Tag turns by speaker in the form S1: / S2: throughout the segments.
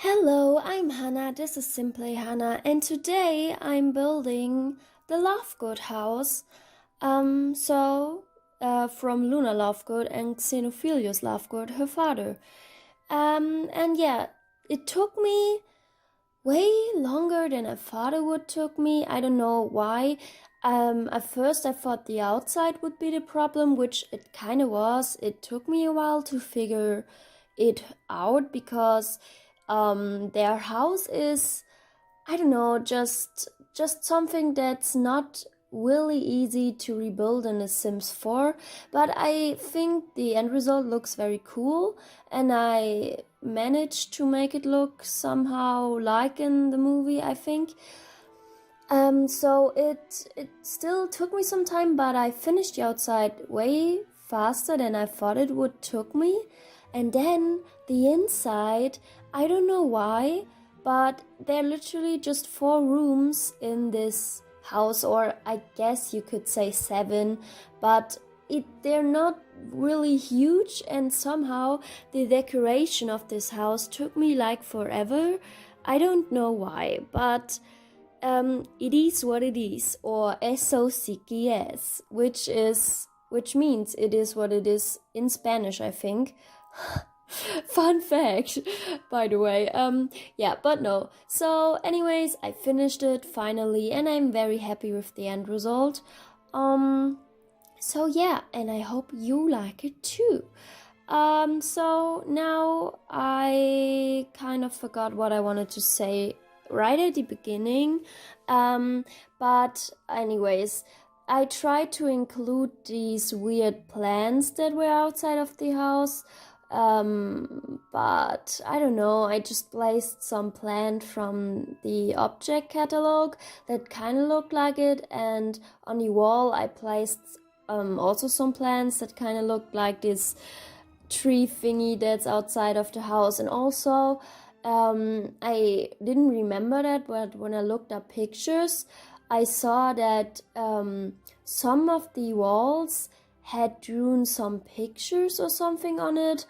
S1: Hello, I'm Hannah, this is Simply Hannah, and today I'm building the Lovegood house. From Luna Lovegood and Xenophilius Lovegood, her father. And yeah, it took me way longer than I thought it would took me. I don't know why. At first I thought the outside would be the problem, which it kind of was. It took me a while to figure it out because their house is, I don't know, just something that's not really easy to rebuild in The Sims 4, but I think the end result looks very cool, and I managed to make it look somehow like in the movie, I think. So it still took me some time, but I finished the outside way faster than I thought it would took me. And then the inside, I don't know why, but there are literally just 4 rooms in this house, or I guess you could say 7, but they're not really huge, and somehow the decoration of this house took me like forever. I don't know why, but it is what it is, or eso sí que es, which means it is what it is in Spanish, I think. Fun fact, by the way. Yeah, but no. So, anyways, I finished it finally, and I'm very happy with the end result. So yeah, and I hope you like it too. So now I kind of forgot what I wanted to say right at the beginning. But anyways, I tried to include these weird plants that were outside of the house. But I don't know, I just placed some plant from the object catalog that kind of looked like it, and on the wall I placed also some plants that kind of looked like this tree thingy that's outside of the house. And also I didn't remember that, but when I looked up pictures I saw that some of the walls had drawn some pictures or something on it.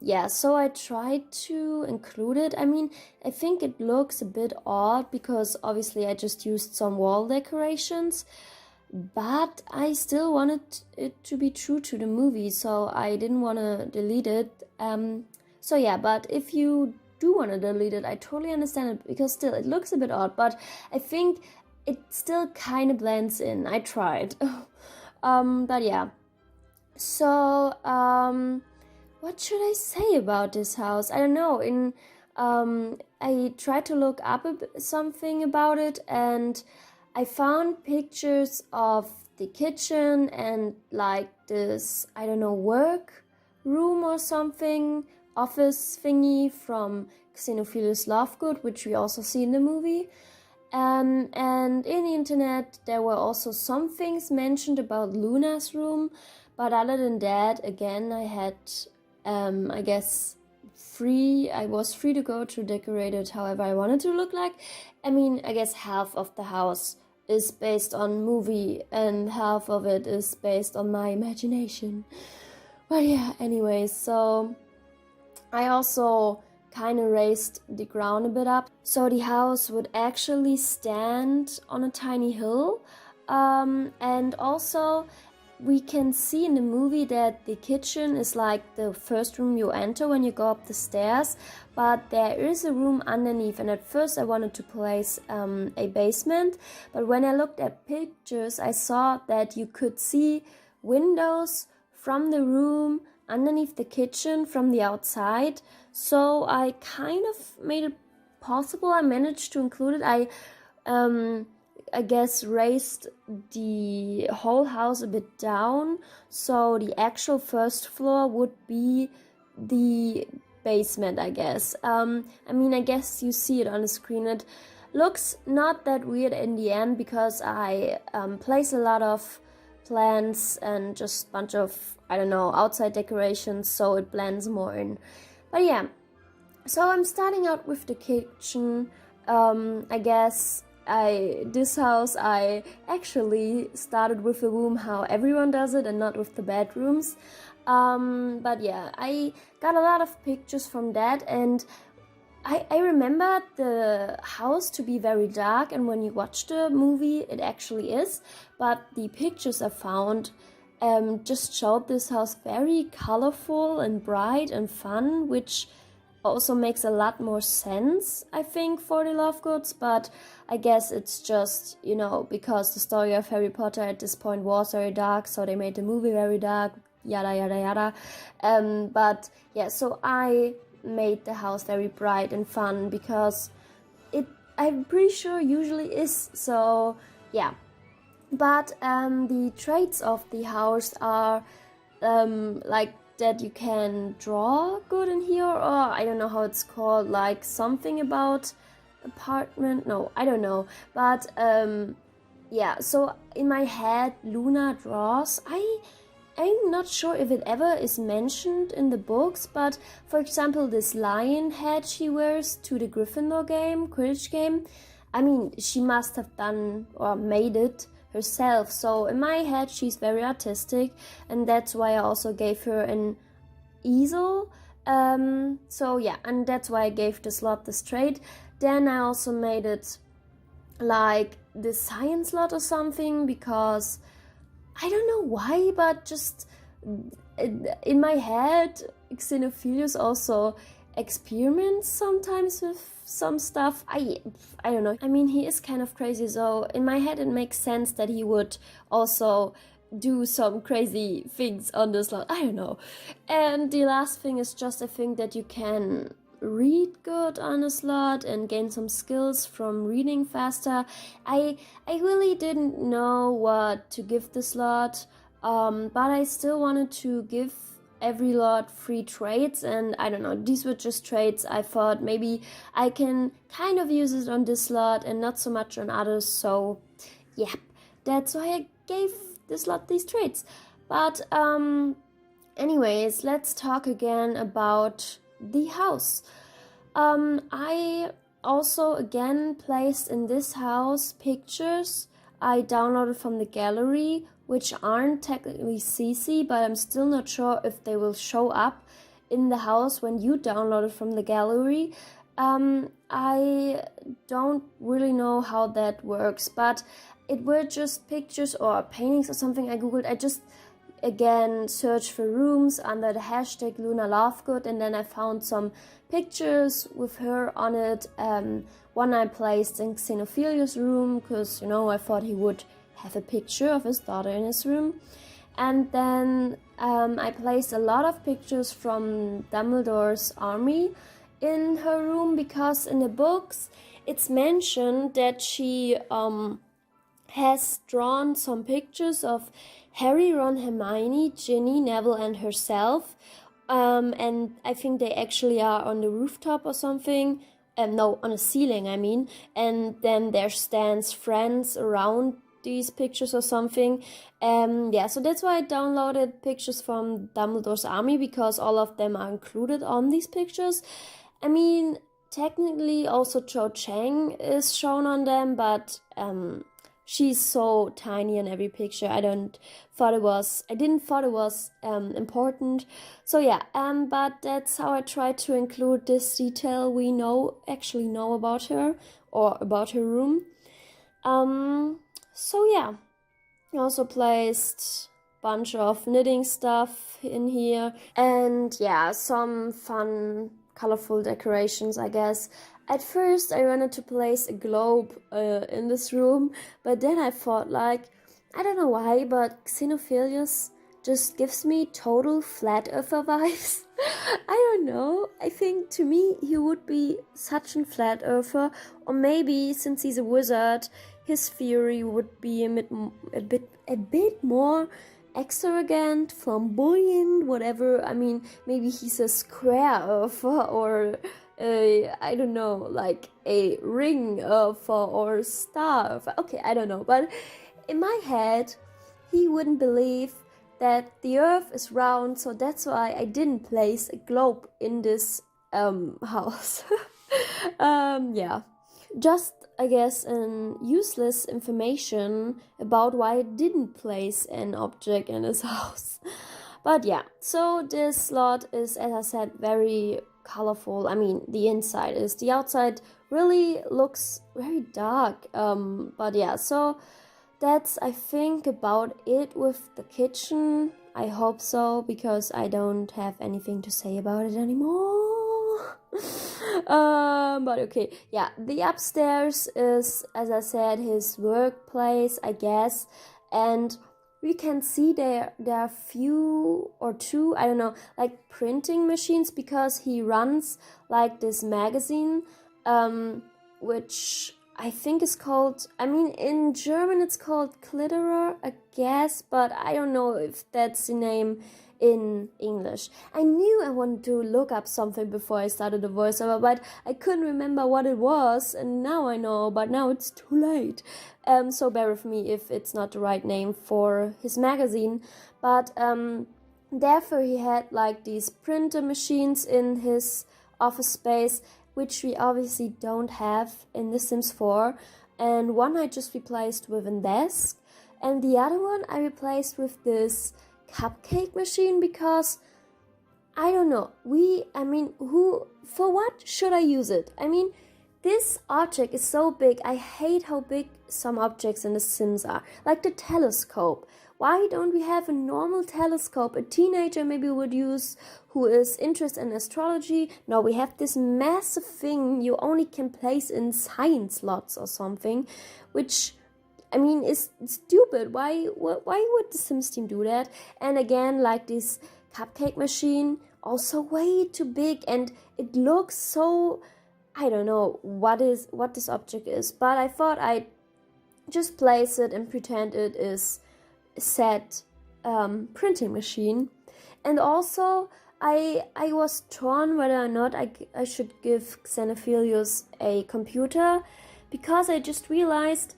S1: Yeah, so I tried to include it. I mean, I think it looks a bit odd because obviously I just used some wall decorations, but I still wanted it to be true to the movie, so I didn't want to delete it. So yeah, but if you do want to delete it, I totally understand it, because still it looks a bit odd, but I think it still kind of blends in. I tried. But yeah. So, what should I say about this house? I don't know. I tried to look up something about it, and I found pictures of the kitchen and like this, I don't know, work room or something, office thingy from Xenophilius Lovegood, which we also see in the movie. And in the internet there were also some things mentioned about Luna's room, but other than that, again, I had I guess I was free to go to decorate it however I wanted to look like. I mean, I guess half of the house is based on movie and half of it is based on my imagination. But yeah, anyways, so I also kind of raised the ground a bit up, so the house would actually stand on a tiny hill. And also we can see in the movie that the kitchen is like the first room you enter when you go up the stairs, but there is a room underneath, and at first I wanted to place a basement, but when I looked at pictures I saw that you could see windows from the room underneath the kitchen from the outside, so I kind of made it possible. I managed to include it. I guess raised the whole house a bit down, so the actual first floor would be the basement, I guess. I mean, I guess you see it on the screen. It looks not that weird in the end because I place a lot of plants and just a bunch of, I don't know, outside decorations, so it blends more in. But yeah, so I'm starting out with the kitchen. I guess this house I actually started with the room how everyone does it and not with the bedrooms. But yeah, I got a lot of pictures from that, and I remember the house to be very dark, and when you watch the movie, it actually is. But the pictures I found just showed this house very colorful and bright and fun, which also makes a lot more sense, I think, for the Lovegoods. But I guess it's just, you know, because the story of Harry Potter at this point was very dark, so they made the movie very dark, yada yada yada. But yeah, so I made the house very bright and fun because it, I'm pretty sure, usually is. So yeah, but the traits of the house are like that you can draw good in here, or I don't know how it's called, like something about apartment, no, I don't know, but yeah, so in my head Luna draws. I'm not sure if it ever is mentioned in the books, but for example, this lion head she wears to the Gryffindor game, Quidditch game, I mean, she must have done or made it herself. So in my head, she's very artistic, and that's why I also gave her an easel. So yeah, and that's why I gave the slot this trait. Then I also made it like the science slot or something, because I don't know why, but just in my head, Xenophilius also experiments sometimes with some stuff. I don't know. I mean, he is kind of crazy, so in my head it makes sense that he would also do some crazy things on the slot. I don't know. And the last thing is just, I think that you can read good on a slot and gain some skills from reading faster. I really didn't know what to give the slot, but I still wanted to give every lot 3 traits, and I don't know, these were just traits. I thought maybe I can kind of use it on this slot and not so much on others, so yeah, that's why I gave this slot these traits. But anyways, let's talk again about the house. I also again placed in this house pictures I downloaded from the gallery, which aren't technically CC, but I'm still not sure if they will show up in the house when you download it from the gallery. I don't really know how that works, but it were just pictures or paintings or something I googled. I just again searched for rooms under the hashtag Luna Lovegood, and then I found some pictures with her on it. One I placed in Xenophilius' room because, you know, I thought he would have a picture of his daughter in his room. And then I placed a lot of pictures from Dumbledore's army in her room, because in the books it's mentioned that she has drawn some pictures of Harry, Ron, Hermione, Ginny, Neville and herself. And I think they actually are on the rooftop or something. No, on a ceiling, I mean. And then there stands friends around these pictures or something. Yeah, so that's why I downloaded pictures from Dumbledore's army, because all of them are included on these pictures. I mean, technically also Cho Chang is shown on them, but she's so tiny in every picture. I didn't thought it was important. So yeah, but that's how I tried to include this detail we actually know about her, or about her room. So yeah, I also placed a bunch of knitting stuff in here, and yeah, some fun colorful decorations, I guess. At first I wanted to place a globe in this room, but then I thought, like, I don't know why, but Xenophilius just gives me total flat earther vibes. I don't know, I think to me he would be such a flat earther, or maybe since he's a wizard, his theory would be a bit more extravagant, flamboyant, whatever. I mean, maybe he's a square earther, or I don't know, like a ring or star. Okay, I don't know, but in my head, he wouldn't believe that the earth is round, so that's why I didn't place a globe in this house. Yeah, just, I guess, an useless information about why I didn't place an object in this house. But yeah, so this slot is, as I said, very colorful. I mean, the inside is. The outside really looks very dark. But yeah, so that's, I think, about it with the kitchen. I hope so, because I don't have anything to say about it anymore. But okay, yeah, the upstairs is, as I said, his workplace, I guess, and we can see there are few or two, I don't know, like printing machines, because he runs like this magazine, which I think is called, I mean, in German it's called Glitterer, I guess, but I don't know if that's the name in English. I knew I wanted to look up something before I started the voiceover, but I couldn't remember what it was, and now I know, but now it's too late. So bear with me if it's not the right name for his magazine, but therefore he had like these printer machines in his office space, which we obviously don't have in The Sims 4, and one I just replaced with a desk, and the other one I replaced with this cupcake machine, because I don't know, for what should I use it? I mean, this object is so big. I hate how big some objects in The Sims are, like the telescope. Why don't we have a normal telescope a teenager maybe would use, who is interested in astrology? No, we have this massive thing you only can place in science lots or something, which, I mean, is stupid. Why would the Sims team do that? And again, like this cupcake machine, also way too big, and it looks so, I don't know what this object is, but I thought I'd just place it and pretend it is set printing machine. And also I was torn whether or not I should give Xenophilius a computer, because I just realized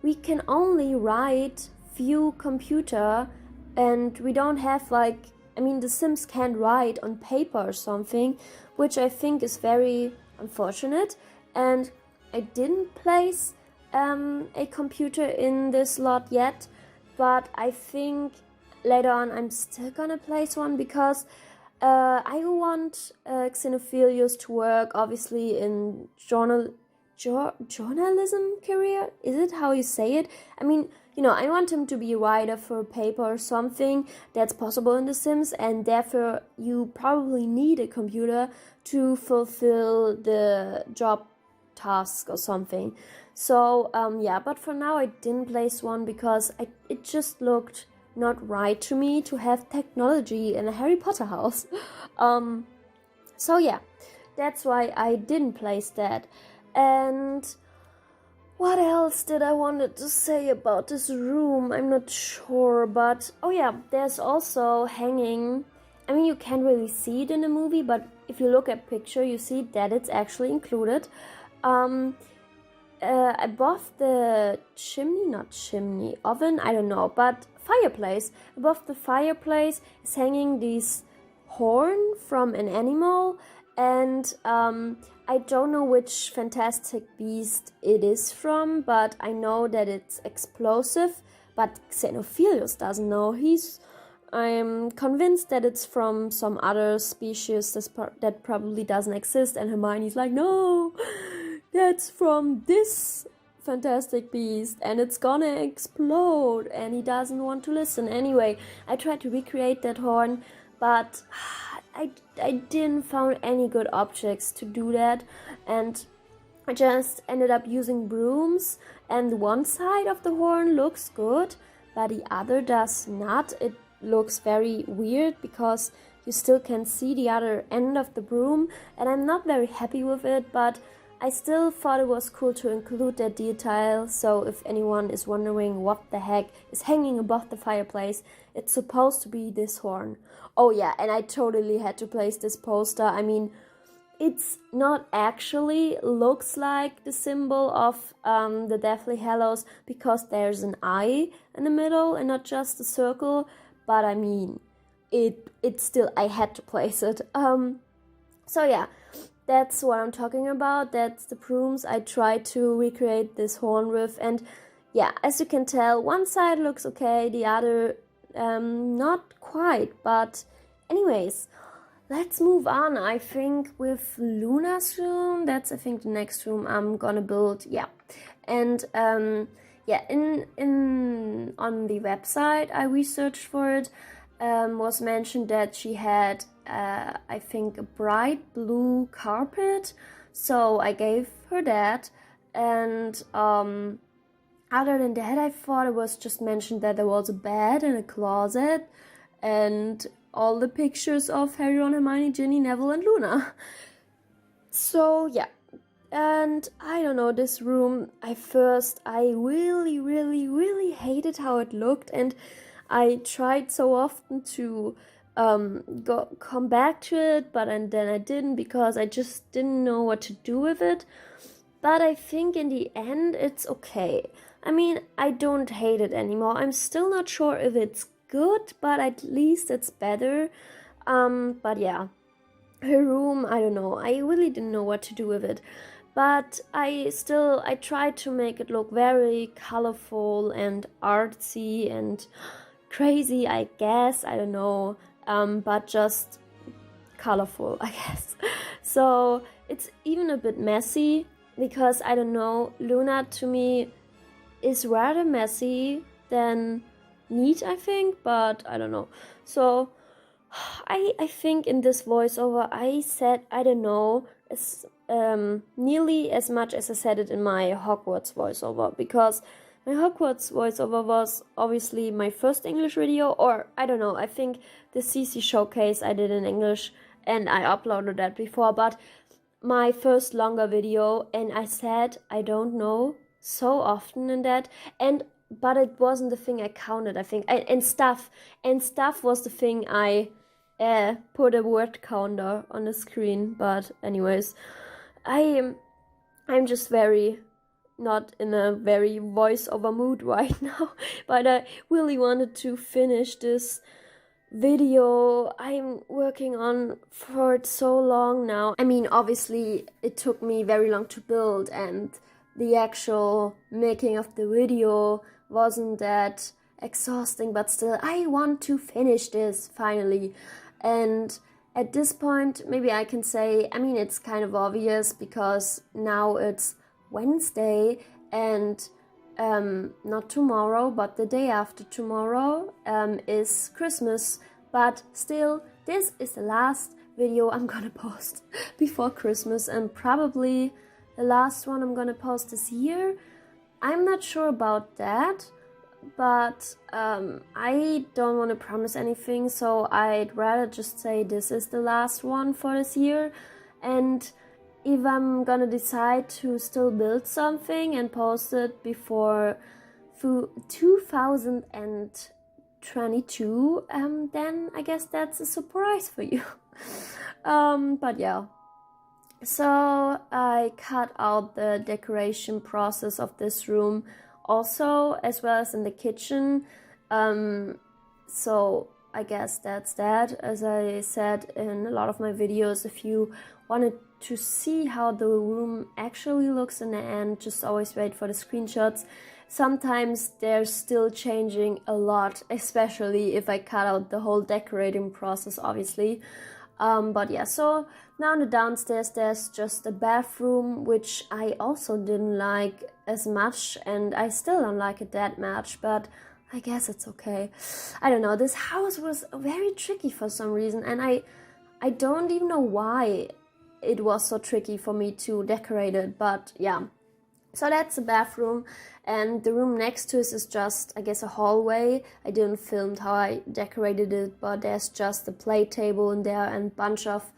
S1: we can only write few computer, and we don't have like, I mean, the Sims can't write on paper or something, which I think is very unfortunate. And I didn't place a computer in this slot yet, but I think later on I'm still gonna place one, because I want Xenophilius to work obviously in journalism career. Is it how you say it? I mean, you know, I want him to be a writer for a paper or something. That's possible in The Sims, and therefore you probably need a computer to fulfill the job task or something. So yeah, but for now I didn't place one, because it just looked not right to me to have technology in a Harry Potter house. So yeah, that's why I didn't place that. And what else did I wanted to say about this room? I'm not sure, but oh yeah, there's also hanging, I mean, you can't really see it in the movie, but if you look at picture, you see that it's actually included. Above the oven, I don't know, but fireplace. Above the fireplace is hanging this horn from an animal, and I don't know which fantastic beast it is from, but I know that it's explosive, but Xenophilius doesn't know. I'm convinced that it's from some other species that probably doesn't exist, and Hermione's like, no, that's from this fantastic beast, and it's gonna explode, and he doesn't want to listen. Anyway, I tried to recreate that horn, but I didn't find any good objects to do that, and I just ended up using brooms, and one side of the horn looks good, but the other does not. It looks very weird, because you still can see the other end of the broom, and I'm not very happy with it, but I still thought it was cool to include that detail. So if anyone is wondering what the heck is hanging above the fireplace, it's supposed to be this horn. Oh yeah, and I totally had to place this poster. I mean, it's not actually looks like the symbol of the Deathly Hallows, because there's an eye in the middle and not just a circle, but I mean, it's still, I had to place it. So yeah, that's what I'm talking about. That's the brooms I tried to recreate this horn with, and yeah, as you can tell, one side looks okay, the other not quite. But anyways, let's move on, I think, with Luna's room. That's, I think, the next room I'm gonna build. Yeah. And yeah, in on the website I researched for it, was mentioned that she had I think a bright blue carpet, so I gave her that. And other than that, I thought it was just mentioned that there was a bed and a closet and all the pictures of Harry, Ron, Hermione, Ginny, Neville, and Luna. So yeah, and I don't know, this room, I really hated how it looked, and I tried so often to come back to it, but then I didn't, because I just didn't know what to do with it. But I think in the end it's okay. I mean, I don't hate it anymore. I'm still not sure if it's good, but at least it's better. But yeah, her room, I don't know. I really didn't know what to do with it. But I tried to make it look very colorful and artsy and crazy, I guess. I don't know. But just colorful, I guess. So it's even a bit messy, because I don't know, Luna to me is rather messy than neat, I think, but I don't know. So I think in this voiceover I said, I don't know, as nearly as much as I said it in my Hogwarts voiceover, because my Hogwarts voiceover was obviously my first English video, or I don't know, I think the CC showcase I did in English, and I uploaded that before, but my first longer video, and I said I don't know so often in that, but it wasn't the thing I counted, I think, and stuff was the thing I put a word counter on the screen. But anyways, I'm just very not in a very voiceover mood right now, but I really wanted to finish this video I'm working on for so long now. I mean, obviously it took me very long to build, and the actual making of the video wasn't that exhausting, but still I want to finish this finally. And at this point, maybe I can say, I mean, it's kind of obvious because now it's Wednesday, and not tomorrow, but the day after tomorrow is Christmas. But still, this is the last video I'm gonna post before Christmas, and probably the last one I'm gonna post this year. I'm not sure about that, but I don't want to promise anything, so I'd rather just say this is the last one for this year. And if I'm gonna decide to still build something and post it before 2022, then I guess that's a surprise for you. But yeah, so I cut out the decoration process of this room also, as well as in the kitchen. So I guess that's that. As I said in a lot of my videos, if you wanted to see how the room actually looks in the end, just always wait for the screenshots. Sometimes they're still changing a lot, especially if I cut out the whole decorating process, obviously. But yeah, so now in the downstairs there's just a bathroom, which I also didn't like as much, and I still don't like it that much, but I guess it's okay. I don't know, this house was very tricky for some reason, and I don't even know why it was so tricky for me to decorate it, but yeah. So that's the bathroom, and the room next to it is just, I guess, a hallway. I didn't film how I decorated it, but there's just a play table in there and a bunch of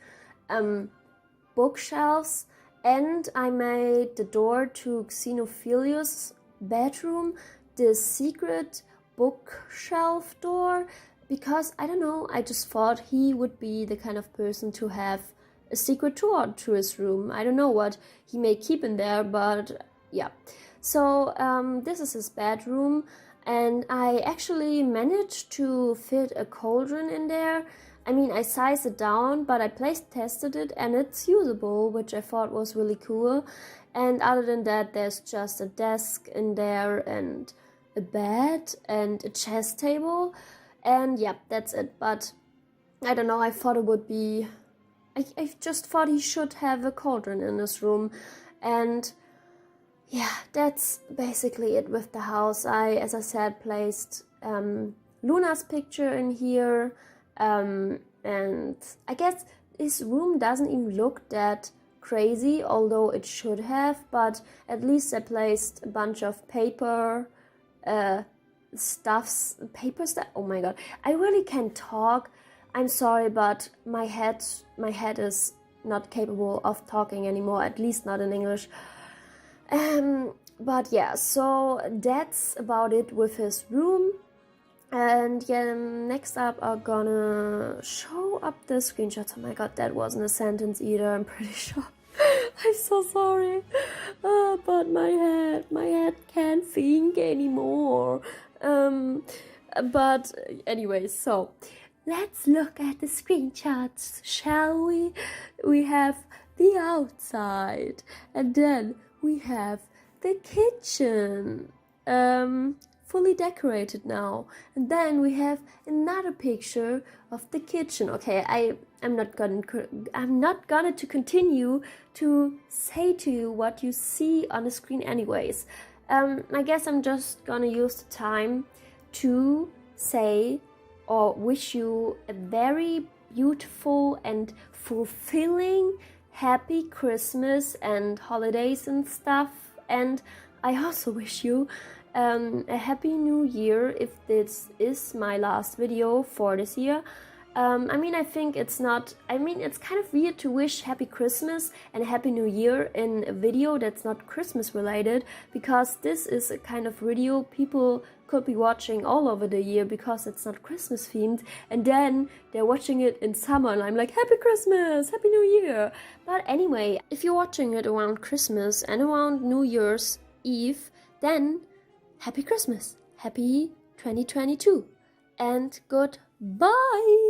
S1: bookshelves. And I made the door to Xenophilius' bedroom the secret bookshelf door, because, I don't know, I just thought he would be the kind of person to have a secret door to his room. I don't know what he may keep in there, but yeah. So this is his bedroom, and I actually managed to fit a cauldron in there. I mean, I sized it down, but I tested it, and it's usable, which I thought was really cool. And other than that, there's just a desk in there and a bed and a chess table, and yeah, that's it. But I don't know, I thought it would be I just thought he should have a cauldron in his room. And yeah, that's basically it with the house. As I said, placed Luna's picture in here, and I guess his room doesn't even look that crazy, although it should have, but at least I placed a bunch of paper stuffs, oh my god, I really can't talk. I'm sorry, but my head is not capable of talking anymore, at least not in English. But yeah, so that's about it with his room. And yeah, next up I'm gonna show up the screenshots. Oh my god, that wasn't a sentence either, I'm pretty sure. I'm so sorry. But my head can't think anymore. But anyway, so let's look at the screenshots, shall we? We have the outside, and then we have the kitchen, fully decorated now. And then we have another picture of the kitchen. Okay, I'm not gonna to continue to say to you what you see on the screen anyways. I guess I'm just gonna use the time to say or wish you a very beautiful and fulfilling happy Christmas and holidays and stuff. And I also wish you a happy new year if this is my last video for this year. I think it's kind of weird to wish happy Christmas and a happy new year in a video that's not Christmas related, because this is a kind of video people could be watching all over the year because it's not Christmas themed, and then they're watching it in summer and I'm like, happy Christmas, happy new year. But anyway, if you're watching it around Christmas and around New Year's Eve, then happy Christmas, happy 2022, and goodbye.